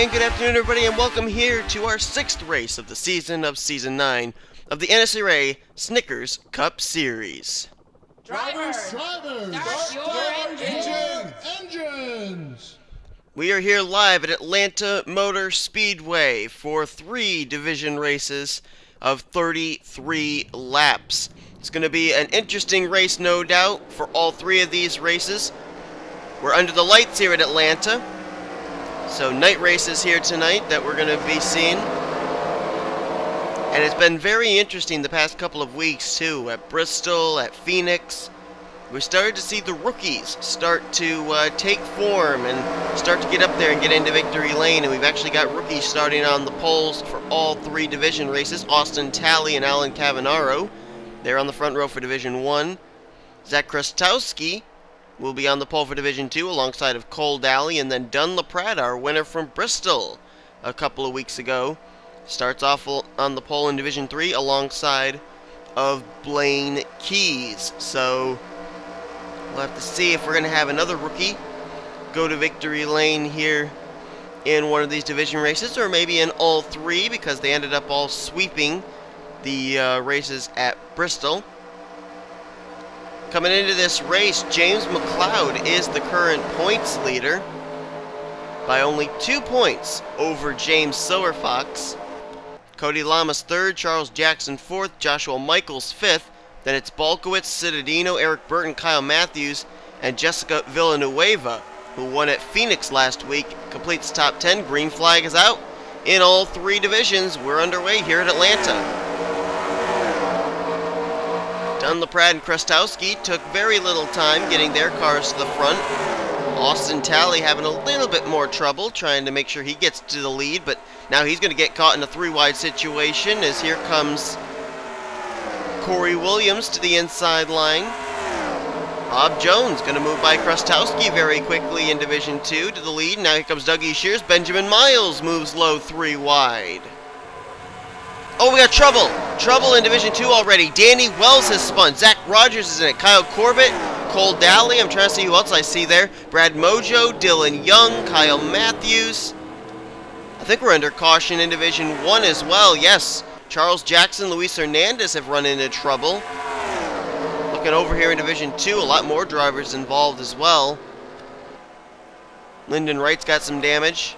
And good afternoon, everybody, and welcome here to our 6th race of the season of Season 9 of the NNSCRA Snickers Cup Series. Drivers, start your engines! We are here live at Atlanta Motor Speedway for 3 division races of 33 laps. It's going to be an interesting race, no doubt, for all 3 of these races. We're under the lights here at Atlanta. So night races here tonight that we're going to be seeing. And it's been very interesting the past couple of weeks too. At Bristol, at Phoenix, we started to see the rookies start to take form and start to get up there and get into victory lane. And we've actually got rookies starting on the poles for all 3 division races. Austin Talley and Alan Cavanaro, they're on the front row for Division 1. Zach Krastowski will be on the pole for Division 2 alongside of Cole Daly, and then Dunn LaPrade, our winner from Bristol a couple of weeks ago, starts off on the pole in Division 3 alongside of Blaine Keys. So we'll have to see if we're going to have another rookie go to victory lane here in one of these division races, or maybe in all 3, because they ended up all sweeping the races at Bristol. Coming into this race, James McLeod is the current points leader by only 2 points over James Silverfox. Cody Lamas 3rd, Charles Jackson 4th, Joshua Michaels 5th. Then it's Balkowitz, Cittadino, Eric Burton, Kyle Matthews, and Jessica Villanueva, who won at Phoenix last week, completes top 10. Green flag is out in all 3 divisions. We're underway here at Atlanta. Dunn LaPrade and Krastowski took very little time getting their cars to the front. Austin Talley having a little bit more trouble trying to make sure he gets to the lead, but now he's going to get caught in a 3-wide situation as here comes Corey Williams to the inside line. Bob Jones going to move by Krastowski very quickly in Division 2 to the lead. Now here comes Dougie Shears. Benjamin Miles moves low 3 wide. Oh, we got trouble. Trouble in Division 2 already. Danny Wells has spun. Zach Rogers is in it. Kyle Corbett, Cole Daly. I'm trying to see who else I see there. Brad Mojo, Dylan Young, Kyle Matthews. I think we're under caution in Division 1 as well. Yes, Charles Jackson, Luis Hernandez have run into trouble. Looking over here in Division 2, a lot more drivers involved as well. Lyndon Wright's got some damage.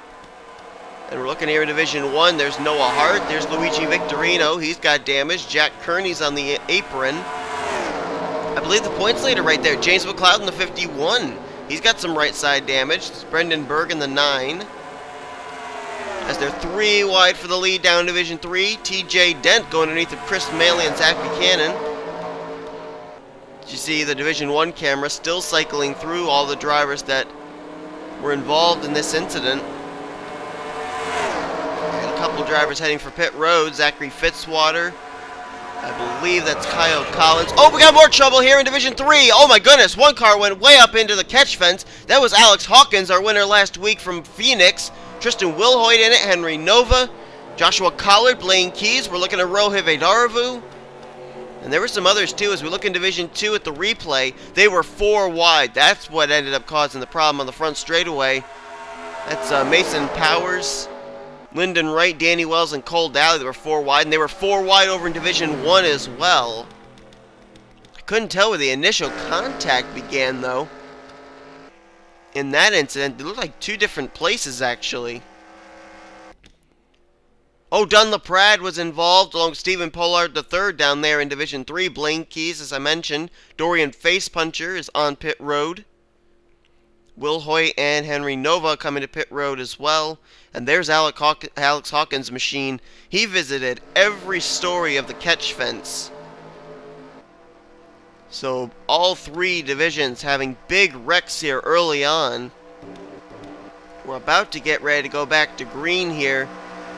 And we're looking here in Division 1. There's Noah Hart. There's Luigi Victorino. He's got damage. Jack Kearney's on the apron. I believe the points leader right there, James McLeod in the 51. He's got some right side damage. It's Brendan Berg in the 9. As they're 3 wide for the lead down in Division 3. TJ Dent going underneath of Chris Maley and Zach Buchanan. Did you see the Division 1 camera still cycling through all the drivers that were involved in this incident? Couple drivers heading for pit road. Zachary Fitzwater. I believe that's Kyle Collins. Oh, we got more trouble here in Division 3. Oh my goodness, one car went way up into the catch fence. That was Alex Hawkins, our winner last week from Phoenix. Tristan Wilhoit in it, Henry Nova, Joshua Collard, Blaine Keys. We're looking at Rohit Vedaravu. And there were some others too. As we look in Division 2 at the replay, they were 4 wide. That's what ended up causing the problem on the front straightaway. That's Mason Powers, Lyndon Wright, Danny Wells, and Cole Daly. They were 4 wide, and they were 4 wide over in Division 1 as well. I couldn't tell where the initial contact began, though. In that incident, it looked like 2 different places, actually. Oh, Dunn LaPrade was involved, along with Stephen Pollard III down there in Division 3. Blaine Keys, as I mentioned. Dorian Facepuncher is on pit road. Will Hoyt and Henry Nova coming to pit road as well. And there's Alex Hawkins' machine. He visited every story of the catch fence. So all 3 divisions having big wrecks here early on. We're about to get ready to go back to green here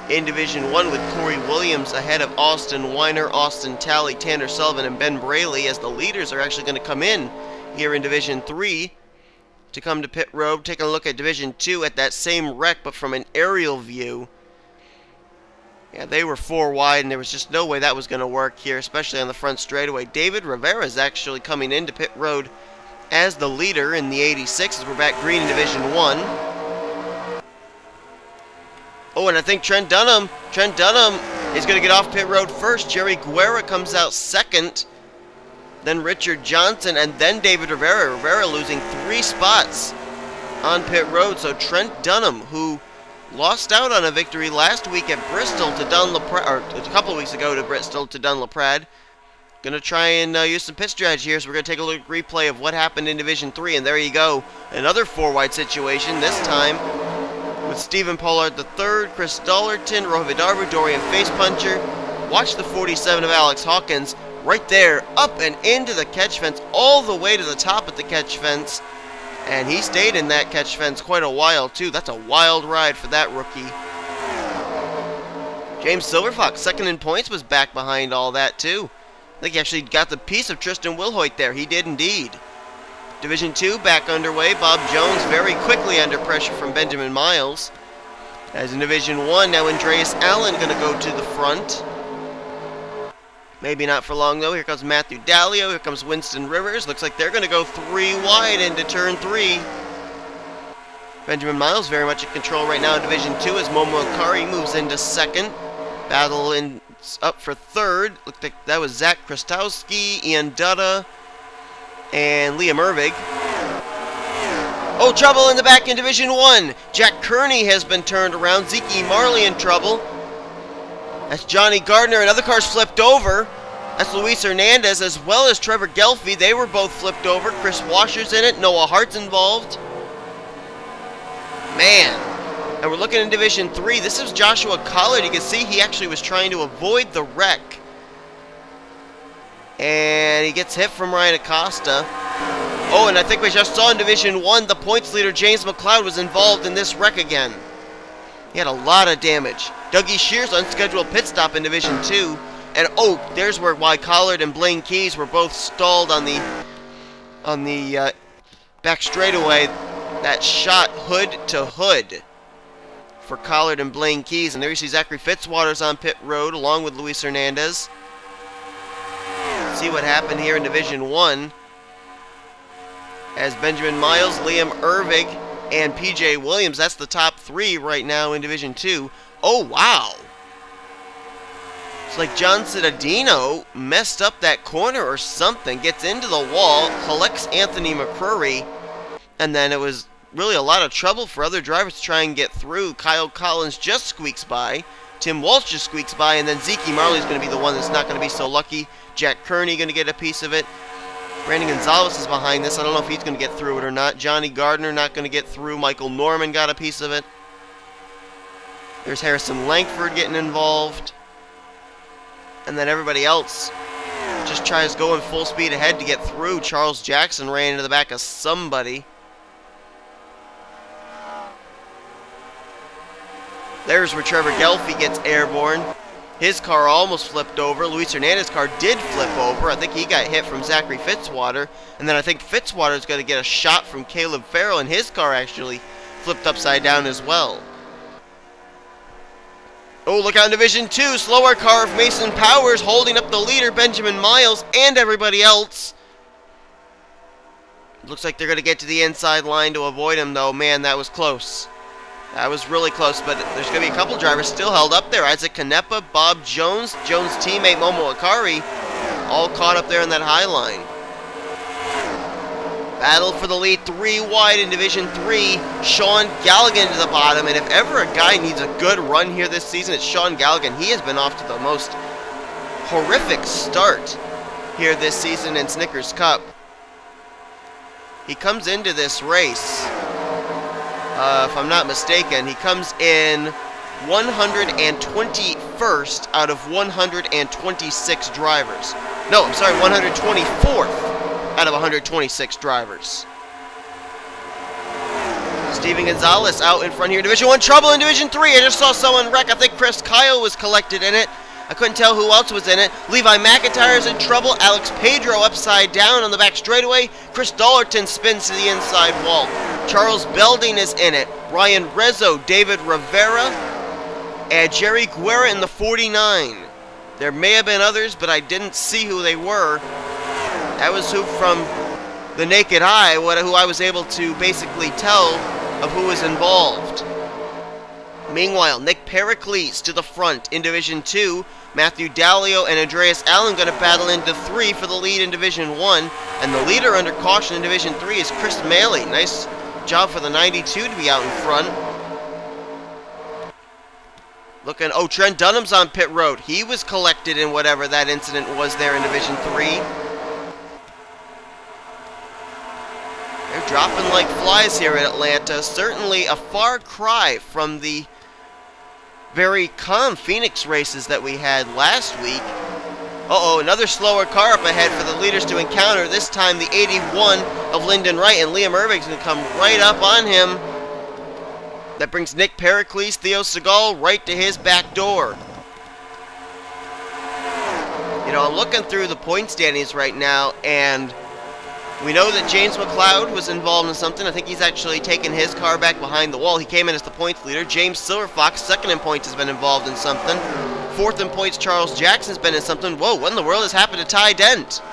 in Division 1 with Corey Williams ahead of Austin Weiner, Austin Talley, Tanner Sullivan, and Ben Braley, as the leaders are actually going to come in here in Division 3. To come to pit road, taking a look at Division 2 at that same wreck, but from an aerial view. Yeah, they were 4 wide, and there was just no way that was going to work here, especially on the front straightaway. David Rivera is actually coming into pit road as the leader in the 86 as we're back green in Division 1. Oh, and I think Trent Dunham is going to get off pit road first. Jerry Guerra comes out second. Then Richard Johnson, and then David Rivera. Rivera losing 3 spots on pit road. So Trent Dunham, who lost out on a victory last week at Bristol to Dunlaprad, or a couple of weeks ago to Bristol to Dunlaprad, going to try and use some pit strategy here. So we're going to take a look at replay of what happened in Division 3. And there you go. Another 4-wide situation, this time with Stephen Pollard III, Chris Dollerton, Rohit Vidarvu, Dorian Facepuncher. Watch the 47 of Alex Hawkins right there, up and into the catch fence, all the way to the top of the catch fence. And he stayed in that catch fence quite a while, too. That's a wild ride for that rookie. James Silverfox, second in points, was back behind all that, too. I think he actually got the piece of Tristan Wilhoit there. He did indeed. Division 2 back underway. Bob Jones very quickly under pressure from Benjamin Miles. As in Division 1, now Andreas Allen going to go to the front. Maybe not for long, though. Here comes Matthew Dallio. Here comes Winston Rivers. Looks like they're going to go 3 wide into turn 3. Benjamin Miles very much in control right now in Division 2 as Momo Akari moves into second. Battle up for third. Looked like that was Zach Krastowski, Ian Dutta, and Liam Ervig. Oh, trouble in the back in Division 1. Jack Kearney has been turned around. Zeke Marley in trouble. That's Johnny Gardner. Another car's flipped over. That's Luis Hernandez as well as Trevor Gelfie. They were both flipped over. Chris Washer's in it. Noah Hart's involved. Man. And we're looking in Division 3. This is Joshua Collard. You can see he actually was trying to avoid the wreck. And he gets hit from Ryan Acosta. Oh, and I think we just saw in Division 1, the points leader, James McLeod, was involved in this wreck again. He had a lot of damage. Dougie Shears unscheduled pit stop in Division 2. And oh, there's why Collard and Blaine Keys were both stalled on the back straightaway. That shot hood to hood for Collard and Blaine Keys. And there you see Zachary Fitzwaters on pit road along with Luis Hernandez. See what happened here in Division 1 as Benjamin Miles, Liam Ervig, and PJ Williams. That's the top 3 right now in Division 2. Oh, wow. It's like John Cittadino messed up that corner or something. Gets into the wall, collects Anthony McCrory, and then it was really a lot of trouble for other drivers to try and get through. Kyle Collins just squeaks by. Tim Walsh just squeaks by, and then Zeke Marley's going to be the one that's not going to be so lucky. Jack Kearney going to get a piece of it. Brandon Gonzalez is behind this. I don't know if he's going to get through it or not. Johnny Gardner not going to get through. Michael Norman got a piece of it. There's Harrison Langford getting involved. And then everybody else just tries going full speed ahead to get through. Charles Jackson ran into the back of somebody. There's where Trevor Gelfie gets airborne. His car almost flipped over. Luis Hernandez's car did flip over. I think he got hit from Zachary Fitzwater. And then I think Fitzwater's going to get a shot from Caleb Farrell, and his car actually flipped upside down as well. Oh, look out in Division 2. Slower car of Mason Powers holding up the leader, Benjamin Miles, and everybody else. Looks like they're going to get to the inside line to avoid him, though. Man, that was close. That was really close, but there's going to be a couple drivers still held up there. Isaac Canepa, Bob Jones, Jones' teammate Momo Akari, all caught up there in that high line. Battle for the lead, 3 wide in Division 3. Sean Galligan to the bottom, and if ever a guy needs a good run here this season, it's Sean Galligan. He has been off to the most horrific start here this season in Snickers Cup. He comes into this race, if I'm not mistaken, he comes in 121st out of 126 drivers. No, I'm sorry, 124th out of 126 drivers. Steven Gonzalez out in front here. Division 1 trouble in Division 3. I just saw someone wreck. I think Chris Kyle was collected in it. I couldn't tell who else was in it. Levi McIntyre's in trouble. Alex Pedro upside down on the back straightaway. Chris Dollerton spins to the inside wall. Charles Belding is in it. Ryan Rezzo, David Rivera, and Jerry Guerra in the 49. There may have been others, but I didn't see who they were. That was who from the naked eye, who I was able to basically tell of who was involved. Meanwhile, Nick Pericles to the front in Division 2. Matthew Dallio and Andreas Allen going to battle into 3 for the lead in Division 1. And the leader under caution in Division 3 is Chris Maley. Nice job for the 92 to be out in front. Looking, oh, Trent Dunham's on pit road. He was collected in whatever that incident was there in Division 3. They're dropping like flies here in Atlanta. Certainly a far cry from the very calm Phoenix races that we had last week. Uh-oh, another slower car up ahead for the leaders to encounter. This time the 81 of Lyndon Wright, and Liam Irving's going to come right up on him. That brings Nick Pericles, Theo Segal, right to his back door. You know, I'm looking through the point standings right now, and we know that James McLeod was involved in something. I think he's actually taken his car back behind the wall. He came in as the points leader. James Silverfox, second in points, has been involved in something. Fourth in points, Charles Jackson's been in something. Whoa, what in the world has happened to Ty Dent?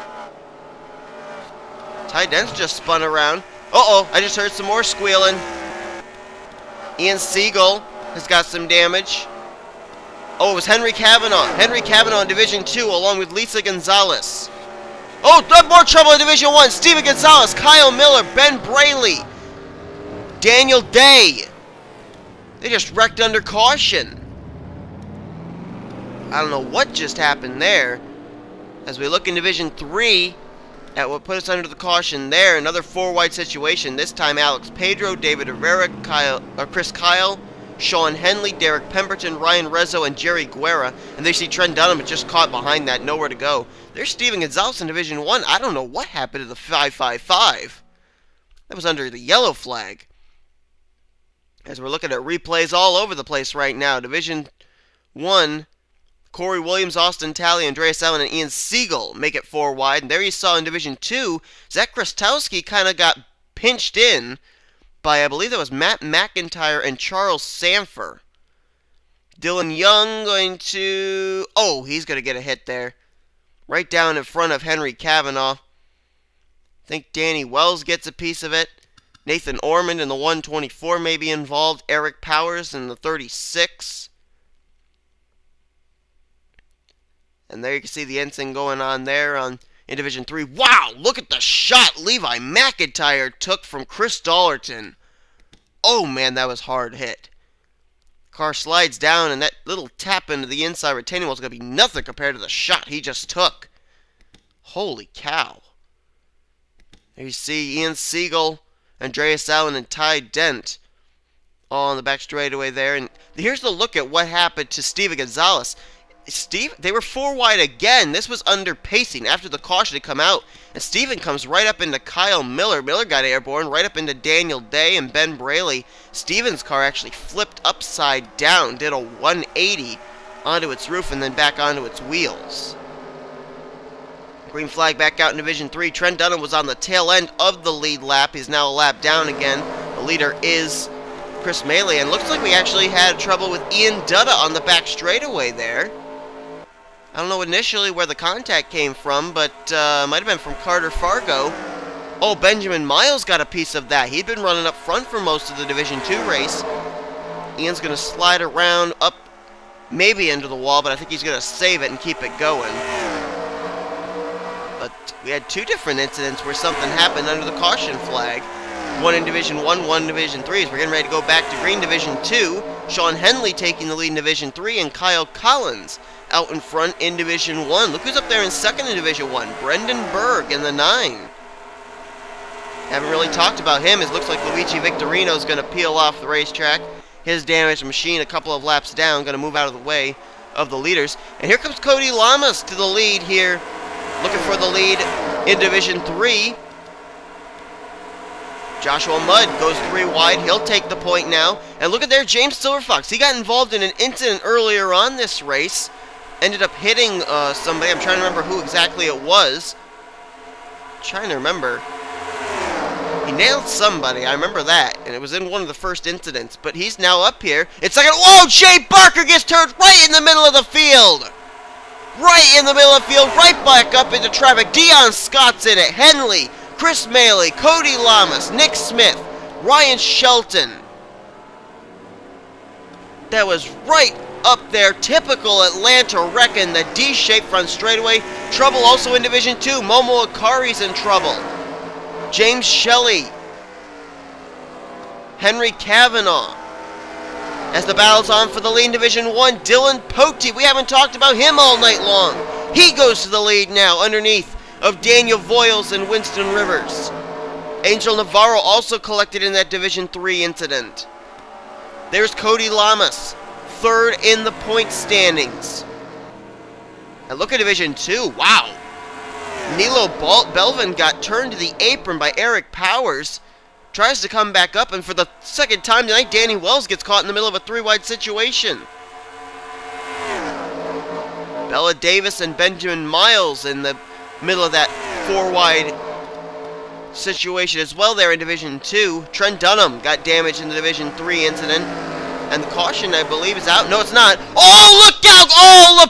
Ty Dent's just spun around. Uh-oh, I just heard some more squealing. Ian Siegel has got some damage. Oh, it was Henry Cavanaugh. Henry Cavanaugh in Division 2 along with Lisa Gonzalez. Oh, more trouble in Division 1. Steven Gonzalez, Kyle Miller, Ben Braley, Daniel Day. They just wrecked under caution. I don't know what just happened there. As we look in Division 3 at what put us under the caution there, another four-wide situation. This time Alex Pedro, David Rivera, Chris Kyle, Sean Henley, Derek Pemberton, Ryan Rezzo, and Jerry Guerra. And they see Trent Dunham just caught behind that, nowhere to go. There's Steven Gonzalez in Division 1. I don't know what happened to the 555. That was under the yellow flag. As we're looking at replays all over the place right now. Division 1, Corey Williams, Austin Talley, Andreas Allen, and Ian Siegel make it 4 wide. And there you saw in Division 2, Zach Krastowski kind of got pinched in by, I believe that was Matt McIntyre and Charles Sanford. Dylan Young going to... Oh, he's going to get a hit there. Right down in front of Henry Cavanaugh. I think Danny Wells gets a piece of it. Nathan Ormond in the 124 may be involved. Eric Powers in the 36. And there you can see the ensign going on there in Division 3. Wow, look at the shot Levi McIntyre took from Chris Dollerton. Oh, man, that was hard hit. Car slides down, and that little tap into the inside retaining wall is going to be nothing compared to the shot he just took. Holy cow. There you see Ian Siegel, Andreas Allen, and Ty Dent all on the back straightaway there. And here's the look at what happened to Steven Gonzalez. They were 4 wide again. This was under pacing after the caution had come out. And Steven comes right up into Kyle Miller. Miller got airborne right up into Daniel Day and Ben Braley. Steven's car actually flipped upside down, did a 180 onto its roof and then back onto its wheels. Green flag back out in Division 3. Trent Dunham was on the tail end of the lead lap. He's now a lap down again. The leader is Chris Maley. And looks like we actually had trouble with Ian Dutta on the back straightaway there. I don't know initially where the contact came from, but might have been from Carter Fargo. Oh, Benjamin Miles got a piece of that. He'd been running up front for most of the Division 2 race. Ian's going to slide around up, maybe into the wall, but I think he's going to save it and keep it going. But we had 2 different incidents where something happened under the caution flag. One in Division 1, one in Division 3. As we're getting ready to go back to Green Division 2. Sean Henley taking the lead in Division 3, and Kyle Collins out in front in Division 1. Look who's up there in second in Division 1. Brendan Berg in the 9. Haven't really talked about him. It looks like Luigi Victorino is going to peel off the racetrack. His damaged machine a couple of laps down, going to move out of the way of the leaders. And here comes Cody Lamas to the lead here. Looking for the lead in Division 3. Joshua Mudd goes 3 wide. He'll take the point now. And look at there, James Silverfox. He got involved in an incident earlier on this race. Ended up hitting somebody. I'm trying to remember who exactly it was. Trying to remember. He nailed somebody. I remember that. And it was in one of the first incidents. But he's now up here. It's like, whoa, Jay Barker gets turned right in the middle of the field. Right in the middle of the field. Right back up into traffic. Dion Scott's in it. Henley, Chris Maley, Cody Lamas, Nick Smith, Ryan Shelton. That was right up there. Typical Atlanta wrecking the D-shaped front straightaway. Trouble also in Division 2. Momo Akari's in trouble. James Shelley. Henry Kavanaugh. As the battle's on for the lead in Division 1, Dylan Pote. We haven't talked about him all night long. He goes to the lead now underneath of Daniel Voiles and Winston Rivers. Angel Navarro also collected in that Division 3 incident. There's Cody Lamas, third in the point standings. And look at Division 2. Wow. Nilo Belvin got turned to the apron by Eric Powers. Tries to come back up, and for the second time tonight, Danny Wells gets caught in the middle of a three-wide situation. Bella Davis and Benjamin Miles in the middle of that four-wide situation as well there in Division 2. Trent Dunham got damaged in the Division 3 incident. And the caution, I believe, is out. No, it's not. Oh, look out! Oh,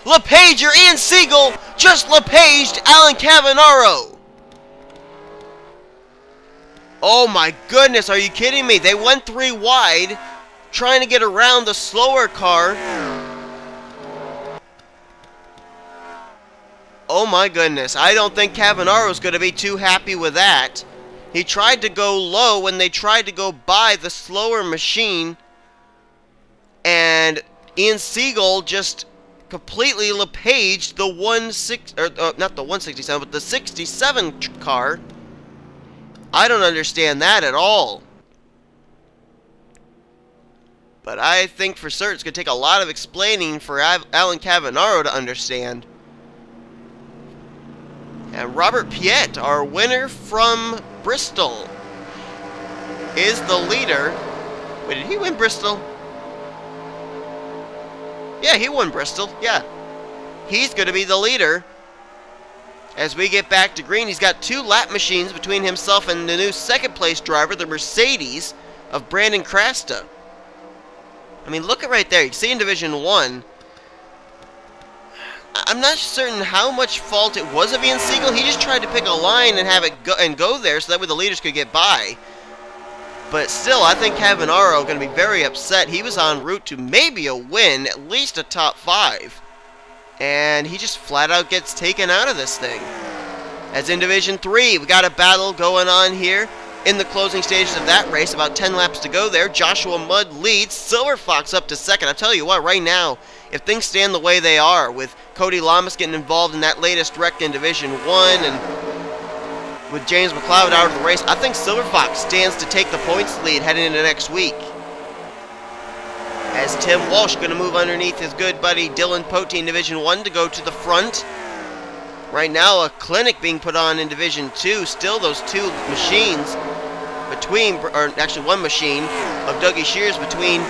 LePager, Ian Siegel just LePaged Alan Cavanaro. Oh my goodness, are you kidding me? They went three wide, trying to get around the slower car. Oh my goodness, I don't think Cavanaro's going to be too happy with that. He tried to go low when they tried to go by the slower machine, and Ian Siegel just completely LePaged the not the 167, but the 67 car. I don't understand that at all. But I think for certain it's going to take a lot of explaining for Alan Cavanaro to understand. And Robert Piet, our winner from Bristol, is the leader. Wait, did he win Bristol? Yeah, he won Bristol. Yeah. He's going to be the leader. As we get back to green, he's got two lap machines between himself and the new second-place driver, the Mercedes of Brandon Crasta. I mean, look at right there. You can see in Division 1, I'm not certain how much fault it was of Ian Siegel. He just tried to pick a line and have it go there so that way the leaders could get by. But still, I think Cavanaro going to be very upset. He was en route to maybe a win, at least a top 5. And he just flat out gets taken out of this thing. As in Division 3, we got a battle going on here in the closing stages of that race. About 10 laps to go there. Joshua Mudd leads. Silver Fox up to second. I'll tell you what, right now, if things stand the way they are, with Cody Lamas getting involved in that latest wreck in Division 1, and with James McLeod out of the race, I think Silver Fox stands to take the points lead heading into next week. As Tim Walsh going to move underneath his good buddy Dylan Pote in Division 1 to go to the front. Right now, a clinic being put on in Division 2. Still those two machines between, or actually one machine of Dougie Shears between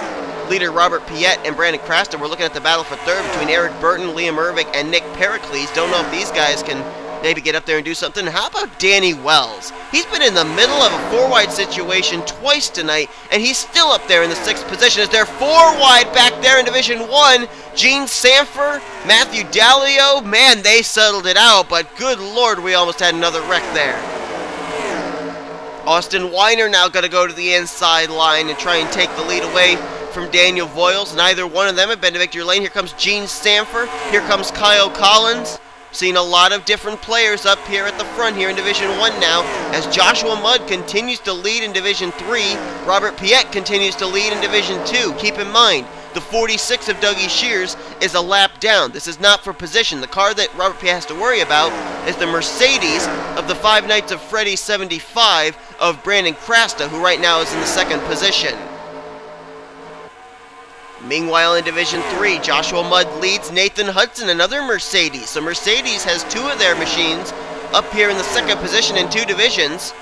leader Robert Piet and Brandon Crasta. We're looking at the battle for third between Eric Burton, Liam Ervik, and Nick Pericles. Don't know if these guys can maybe get up there and do something. How about Danny Wells? He's been in the middle of a four-wide situation twice tonight, and he's still up there in the 6th position as they're four-wide back there in Division 1. Gene Sanford, Matthew Dalio, man, they settled it out, but good Lord, we almost had another wreck there. Austin Weiner now got to go to the inside line and try and take the lead away from Daniel Voiles. Neither one of them have been to victory lane. Here comes Gene Sanford. Here comes Kyle Collins. Seen a lot of different players up here at the front here in Division 1 now, as Joshua Mudd continues to lead in Division 3. Robert Piet continues to lead in Division 2. Keep in mind, the 46 of Dougie Shears is a lap down. This is not for position. The car that Robert Piet has to worry about is the Mercedes of the Five Nights of Freddy 75 of Brandon Crasta, who right now is in the 2nd position. Meanwhile, in Division 3, Joshua Mudd leads Nathan Hudson, another Mercedes. So Mercedes has two of their machines up here in the 2nd position in 2 divisions.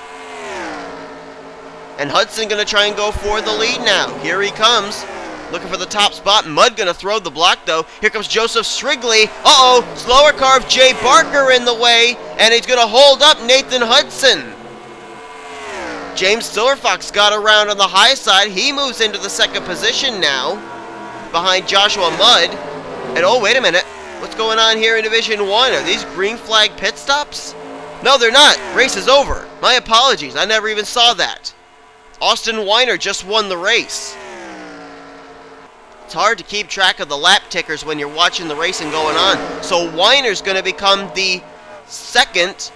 And Hudson going to try and go for the lead now. Here he comes, looking for the top spot. Mudd going to throw the block, though. Here comes Joseph Strigley. Uh-oh, slower car of Jay Barker in the way, and he's going to hold up Nathan Hudson. James Silverfox got around on the high side. He moves into the 2nd position now, behind Joshua Mudd. And oh, wait a minute. What's going on here in Division 1? Are these green flag pit stops? No, they're not. Race is over. My apologies. I never even saw that. Austin Weiner just won the race. It's hard to keep track of the lap tickers when you're watching the racing going on. So Weiner's going to become the second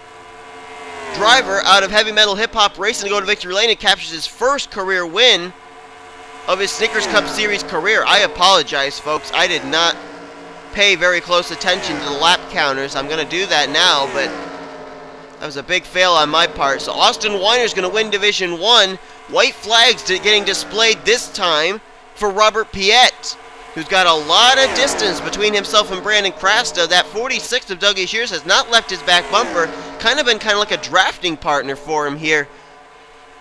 driver out of heavy metal hip hop racing to go to victory lane and captures his first career win of his Snickers Cup Series career. I apologize, folks. I did not pay very close attention to the lap counters. I'm going to do that now, but that was a big fail on my part. So Austin Weiner's going to win Division 1. White flags getting displayed this time for Robert Piet, who's got a lot of distance between himself and Brandon Krasta. That 46 of Dougie Shears has not left his back bumper. Kind of been like a drafting partner for him here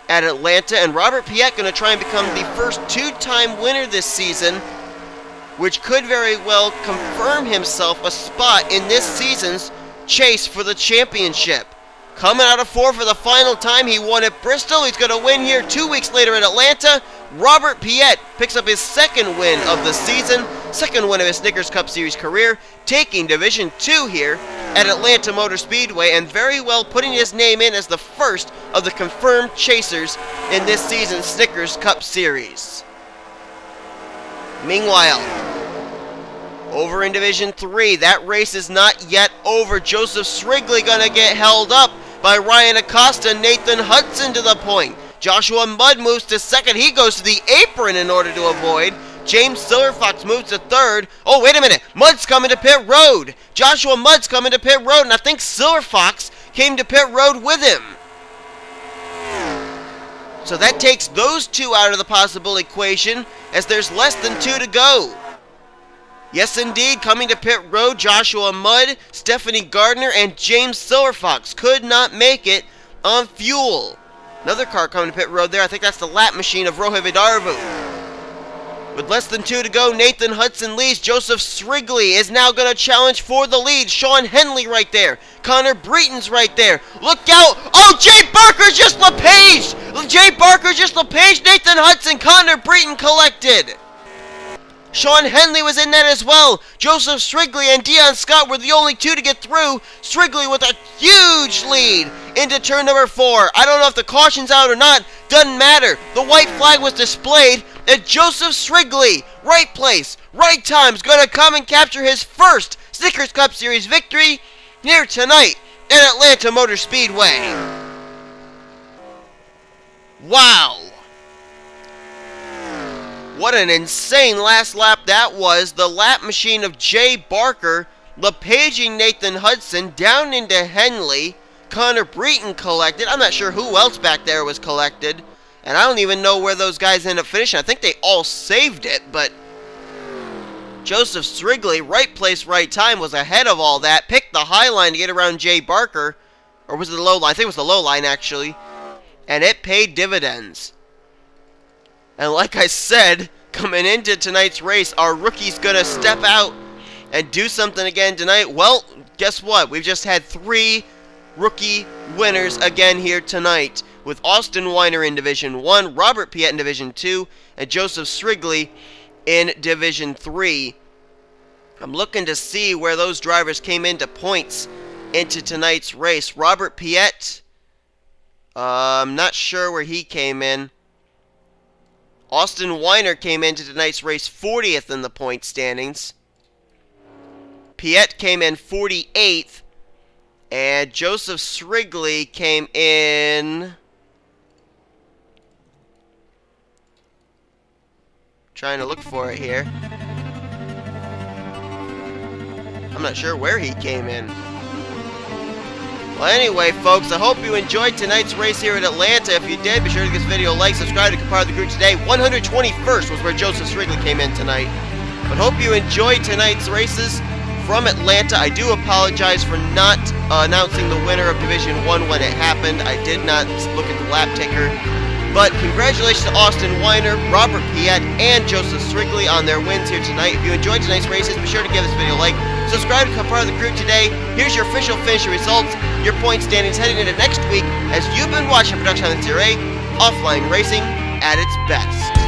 at Atlanta. And Robert Piet going to try and become the first two-time winner this season, which could very well confirm himself a spot in this season's chase for the championship. Coming out of 4 for the final time, he won at Bristol. He's going to win here 2 weeks later at Atlanta. Robert Piet picks up his second win of the season, second win of his Snickers Cup Series career, taking Division 2 here at Atlanta Motor Speedway, and very well putting his name in as the first of the confirmed chasers in this season's Snickers Cup Series. Meanwhile, over in Division 3, that race is not yet over. Joseph Srigley going to get held up by Ryan Acosta, Nathan Hudson to the point. Joshua Mudd moves to second. He goes to the apron in order to avoid. James Silverfox moves to third. Oh, wait a minute. Mudd's coming to pit road. Joshua Mudd's coming to pit road, and I think Silverfox came to pit road with him. So that takes those two out of the possible equation, as there's less than 2 to go. Yes, indeed, coming to pit road, Joshua Mudd, Stephanie Gardner, and James Silverfox could not make it on fuel. Another car coming to pit road there. I think that's the lap machine of Rohe Vidarvu. With less than 2 to go, Nathan Hudson leads. Joseph Srigley is now going to challenge for the lead. Sean Henley right there. Connor Breeton's right there. Look out. Oh, Jay Barker just LePage. Jay Barker just LePage. Nathan Hudson, Connor Breeton collected. Sean Henley was in that as well. Joseph Srigley and Dion Scott were the only 2 to get through. Srigley with a huge lead into turn number 4. I don't know if the caution's out or not. Doesn't matter. The white flag was displayed, and Joseph Srigley, right place, right time, is going to come and capture his first Snickers Cup Series victory here tonight at Atlanta Motor Speedway. Wow. What an insane last lap that was. The lap machine of Jay Barker, LePaging Nathan Hudson down into Henley. Connor Breeton collected. I'm not sure who else back there was collected. And I don't even know where those guys ended up finishing. I think they all saved it, but Joseph Srigley, right place, right time, was ahead of all that. Picked the high line to get around Jay Barker. Or was it the low line? I think it was the low line, actually. And it paid dividends. And like I said, coming into tonight's race, our rookie's going to step out and do something again tonight. Well, guess what? We've just had 3 rookie winners again here tonight, with Austin Weiner in Division 1, Robert Piet in Division 2, and Joseph Srigley in Division 3. I'm looking to see where those drivers came into points into tonight's race. Robert Piet, I'm not sure where he came in. Austin Weiner came into tonight's race 40th in the point standings. Piet came in 48th. And Joseph Srigley came in... Trying to look for it here. I'm not sure where he came in. Well, anyway, folks, I hope you enjoyed tonight's race here at Atlanta. If you did, be sure to give this video a like, subscribe to become part of the group today. 121st was where Joseph Srigley came in tonight. But hope you enjoyed tonight's races from Atlanta. I do apologize for not announcing the winner of Division 1 when it happened. I did not look at the lap ticker. But congratulations to Austin Weiner, Robert Piet, and Joseph Srigley on their wins here tonight. If you enjoyed tonight's races, be sure to give this video a like. Subscribe to become part of the crew today. Here's your official finish results, your point standings heading into next week, as you've been watching production on NNSCRA, offline racing at its best.